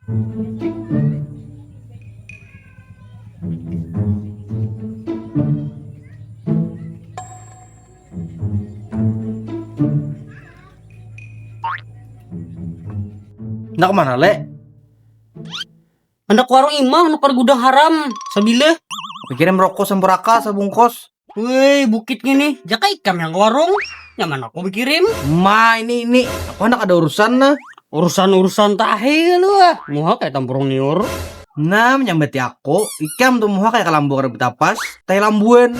Nak kemana, Le? Hendak warung imah, hendak gudang haram. Sabile. Pikirin rokok sampuraka sabungkos. Woi, bukit gini. Jaka ikam yang ke warung. Yang mana aku berkirim? Ma, ini. Aku hendak ada urusan nah. Urusan tahe lu ah. Muha kayak tampurung niur. Nah, menyambati aku. Ikam tuh muha kayak kalambu rebut tapas. Tai lambuan.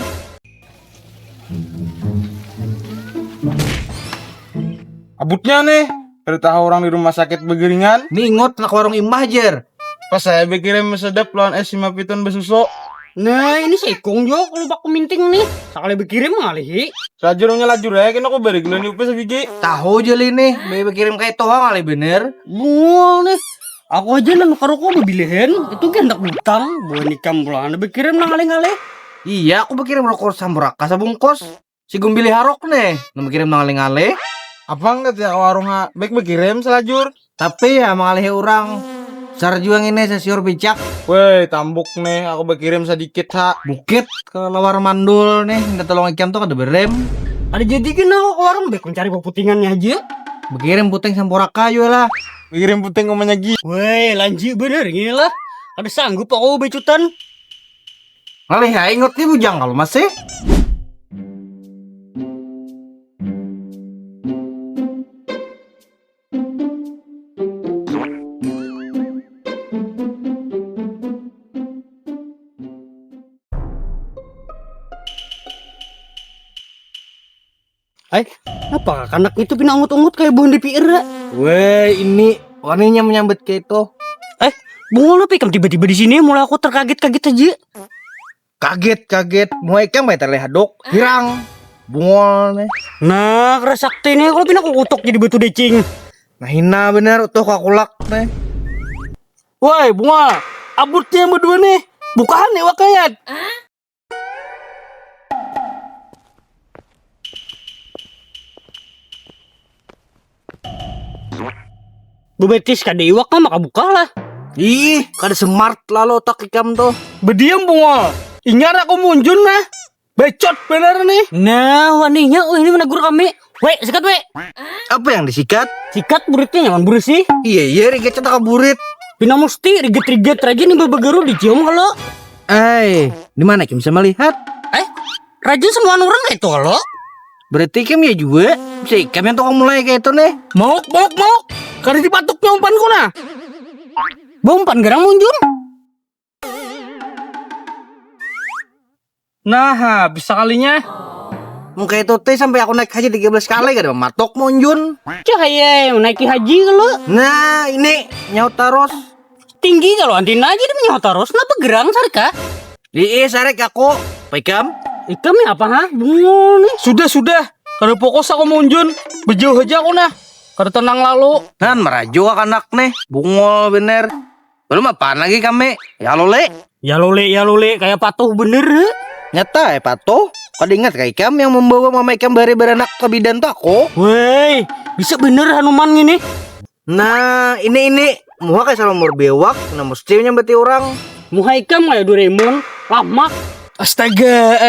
Abutnya nih, beritahu orang di rumah sakit Begeringan. Ningot nak warung imah jer. Pas saya berkirim sedap lawan es 5 piton besuso. Nah, ini sekong jo kalau baku minting nih. Sekali berkirim ngalihi. Sajurungnya lajur ya, kan aku beri gelan yupe segigi. Tahu jeli nih, bebe kirim kayak toang kali bener. Mual nih. Aku aja nang karo ko bebilihen. Itu kan hendak utang. Buat nikam pulang. Berkirim nang ngale-ngale. Iya, aku berkirim rokok sampuraka sabungkos. Si gumbili harok nih, nang berkirim nang ngale-ngale. Apa enggak ya warung ha? Baik berkirim selajur. Tapi ya mengalih orang. Sarjuang ini sesiur picak. Woi, tambuk nih, aku berkirim sedikit ha. Bukit ke lawar mandul nih, minta tolong ikan tuh ada berem. Ada jadi kan aku ke warung baik mencari peputingannya aja. Berkirim puting sampuraka aja lah. Berkirim puting umumnya Gi. Woi, lanjut bener gini lah. Ada sanggup aku becutan. Ngalih ya inget nih bujang kalau masih. Apa anak itu pinangut-ungut kayak buang di pira? Weh, ini wanginya menyambut kayak itu. Bunga lu pikam tiba-tiba di sini mulai aku terkaget-kaget aja. Kaget. Mau ikan baik terlihat dok. Hirang. Bungol nih. Nah, kerasakti nih kalau pinang aku kutuk jadi batu decing. Nah hina bener tuh kakulak nih. Woi, bunga. Abutnya yang berdua nih. Bukaan nih wakayat. Bebetis kada iwak kan maka buka lah. Ih, kada smart lalu otak ikam tuh. Berdiam bunga. Ingat aku munjun nah. Becot bener nih. Nah, waninya ini menegur kami. Weh, sikat weh. Apa yang disikat? Sikat buritnya nyaman burit sih. Iya, riget cetak kaburit. Pina mesti riget-riget aja nih bebegeru dicium kalau. Di mana Kim bisa melihat? Rajin semua orang itu kalau. Berarti Kim ya juga. Bisa ikam yang tukang mulai kayak itu nih. Mau. Kada dipatuknya umpanku nah. Bompan gerang munjun. Nah, bisa kalinya. Muka itu teh sampai aku naik haji 13 kali gak ada matok monjun. Cahaya menaiki haji kalau. Nah, ini nyaut taros. Tinggi kalau antina aja dia menyahut terus. Kenapa gerang sarka? Sarek aku. Paikam. Ikam ya apa ha? Bungo nih. Sudah. Kada fokus aku munjun. Bejauh aja aku nah. Kada tenang lalu. Nan merajo anak nih. Bungol bener. Belum apaan lagi kami? Ya lole. Ya lole kayak patuh bener. Nyata pato. Kada ingat kayak ikam yang membawa mama ikam beranak ke bidan tuh aku. Woi, bisa bener Hanuman ini. Nah, ini. Muha kayak salamur bewak. Nah, mesti nyambati orang. Muha ikam kayak Doraemon. Lama. Astaga,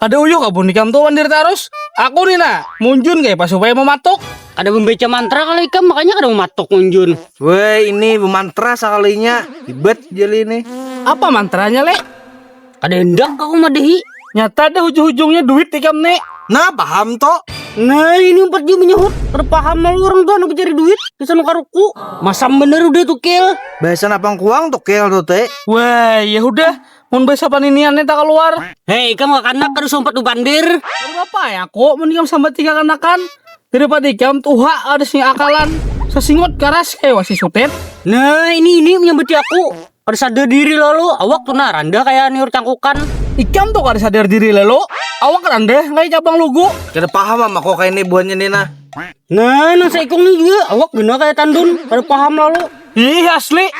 kada uyuk kabun ikam tuh wandir terus. Aku nih nah, munjun kayak pas supaya mematuk. Ada membaca mantra kalau ikam makanya kada mematok munjun. Weh, ini bemantra sekalinya. Ribet jeli ini. Apa mantranya, Le? Kada hendak aku madehi. Nyata ada ujung-ujungnya duit ikam nih. Nah, paham toh? Nah ini empat dia menyahut. Terpaham malu orang tuh anu cari duit. Kesana karuku. Masam bener udah tuh kel. Bahasan apang kuang tuh kel tuh teh. Wah, ya udah. Mun bahasa paninian tak keluar. Hei, kamu kanak kada sompat upandir. Apa ya aku mending sama 3 kanakan. Daripada ikam tuha ada sing akalan. Sesingot karas kayak wasi sutet. Nah ini menyambut aku. Pada sadar diri lalu. Awak tuh nah randa kayak niur cangkukan. Ikam tuh kada sadar diri lalu. Awak randa kayak cabang lugu. Kada paham sama kok kayak ini buahnya nih nah. Nah seikung nih juga. Awak gena kayak tandun. Kada paham lalu. Ih asli.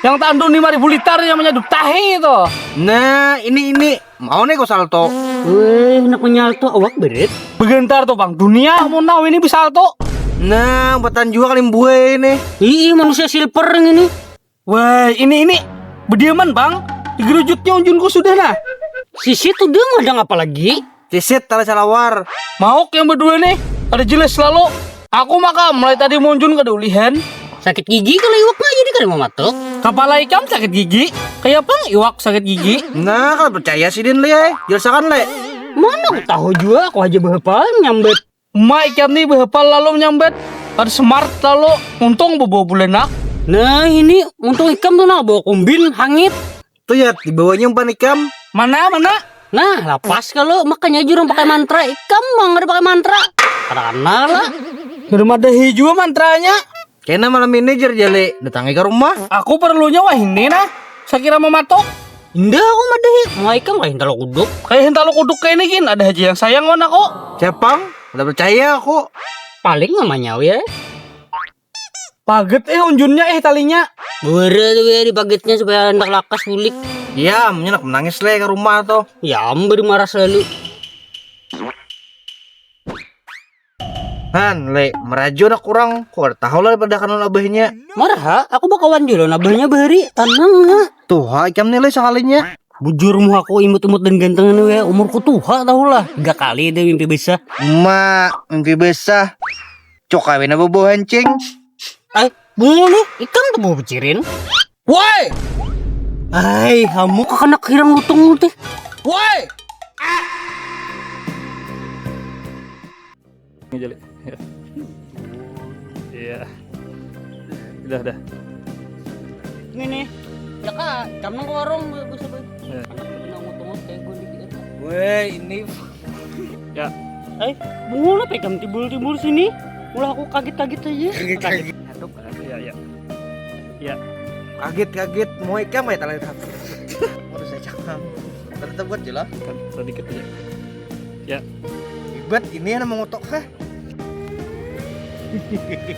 Yang tandun 5.000 liter yang menyaduk tahe itu. Nah ini. Mau nih kok salto. Weh nak menyalto awak berit. Begentar tuh bang. Dunia mau tahu ini bisa salto. Nah, buatan juga kali buah ini. Ih manusia silver yang ini. Wah, ini berdiaman bang. Digerujutnya unjunku sudah nah. Sisi tuh dia ngadang apa lagi? Cisit tala salawar. Mauk yang berdua nih. Ada jelas selalu. Aku maka mulai tadi munjun ke ulihan. Sakit gigi kalau iwak mah jadi kan mau matok. Kepala ikan sakit gigi. Kayak apa iwak sakit gigi? Nah, kalau percaya sih Din le, jelasakan le. Mana aku tahu juga, aku aja berapa nyambet. Ma ikan nih behepal lalu nyambet. Ada smart lalu. Untung bobo bulenak. Nah ini untung ikan tuh nah bawa kombin hangit. Tuh ya, di bawahnya umpan ikam. Mana? Nah lapas kalau makanya aja orang pakai mantra. Ikan mah nggak ada pakai mantra. Karena lah. Rumah dahi juga mantranya. Kena malam ini jale datangi ke rumah. Aku perlunya wah ini nah. Saya kira mau matok. Indah aku mah deh. Mau ikan kayak hintal kuduk. Kayak hentalo kuduk kayak ini kin. Ada haji yang sayang wan aku. Siapang? Udah percaya aku. Paling namanya ya. Paget unjunnya talinya. Bere tuh ya di pagetnya supaya hendak lakas bulik. Ya, menyenak menangis le ke rumah tuh. Ya beri marah selalu. Han, le, meraju nak kurang. Kok ada tahu lah pada kanal abahnya. Marah ha? Aku bakawan dulu nabahnya beri. Tenang ha. Tuh, ha, ikam nih le sekalinya. Bujur muka aku imut-imut dan ganteng nih ya. Umurku tuh ha tau lah. 3 kali deh mimpi besar. Mak, mimpi besar. Cok kawin apa bawa hancing? Bunga nih. Ikan tuh mau becirin. Woi! Ay, kamu kena kirang lutung teh. Woi! Jali. Iya. Udah. Ini nih. Ya kak, kamu ke warung bisa beli. Ya. Anak kena ngutung kayak gue dikit. Weh, ini Ya. Bunga lah pegang timbul-timbul sini. Mulai aku kaget-kaget aja. kaget. Ya. Kaget mau ikam ya tali tak. Harus saya cakap. Tetap buat jelas. Kan sedikit aja. Ibat ini yang mengotok ha.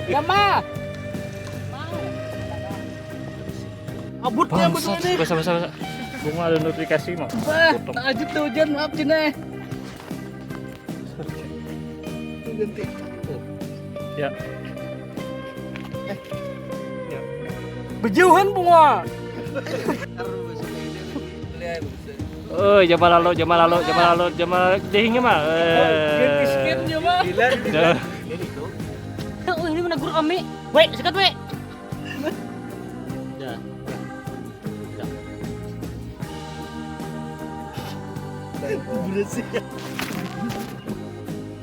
Ya ma. Abut ya abut ini. Basa. Bunga ada notifikasi mau. Bah, Potong. tak ajut tuh hujan maaf cina. Ya. Berjauhan bunga. Oh, jamal lalu. Dehingnya mah. Skin-skinnya mah. Oh ini menegur kami. Weh, sekat weh. Ya.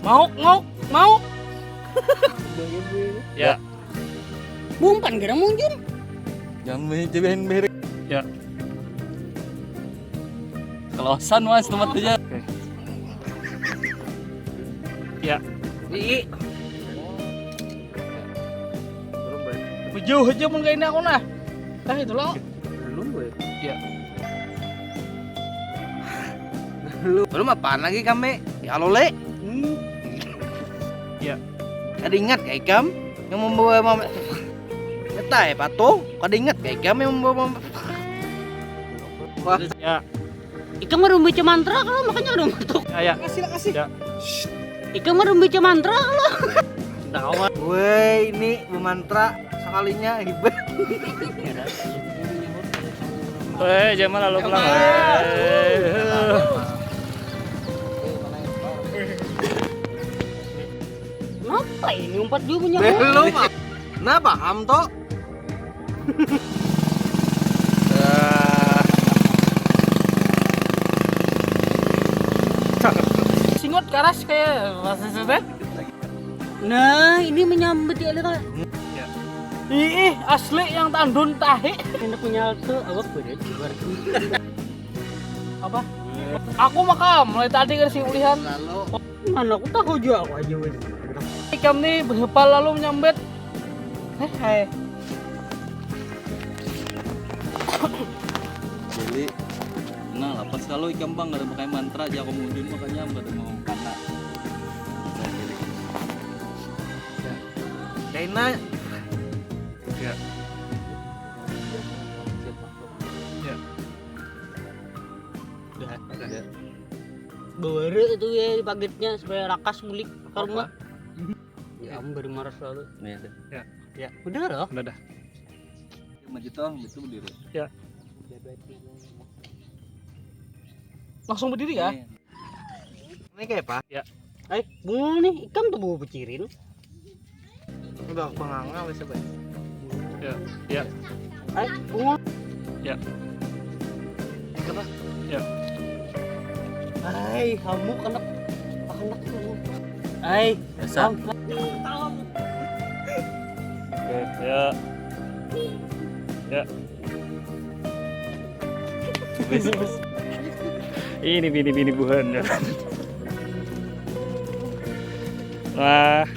Mau. Ya. Bumpan gerang munjun. Jangan cobain merek. Ya. Kelosan mas tempat aja. Oke. Ya. Ii. Berjauh aja mun kayak ini aku nah. Nah itu loh. Belum gue. Ya. Belum apaan lagi kami? Ya lo le. Ya. Ada ingat kayak ikam yang membawa mama. Nyata ya pato. Ada ingat kayak ikam yang membawa mama. Wah. Ya. Ikan mah baca mantra kalau makanya udah matuk. Ya. Kasih. Ya. Ikan mah baca mantra kalau. Kawan. Weh, ini bermantra sekalinya hebat. Jamal lalu pulang. Kenapa ini umpat juga punya? Belum. Nah, paham toh? Singot keras kayak masih sudah. Nah, ini menyambut ya lihat. Ih, asli yang tandun tahi. Enak punya tuh awak beres berarti. Apa? Aku maka mulai tadi kan sing ulihan. Mana aku tahu juga aku aja wes. Ikam nih berhepal lalu menyambet. Hei. Jadi, nah lapas kalau ikan bang gak ada pakai mantra aja aku munjun makanya gak ada mau kata. Kaina. Ya. Bawa itu ya di pagetnya supaya rakas bulik ke rumah. Ya, kamu beri marah selalu. Nih, Ya, udah loh. Udah. Maju tong, itu berdiri. Ya. Langsung berdiri ya. Nih, Ini kayak apa? Bunga nih, ikan tuh bawa pecirin. Udah penganga wes apa? Ya. Ya. Bunga. Ya. Ya. Hamuk anak tuh. biasa. Oke, ya. Ya. Ini bini-bini buhan ya. Wah.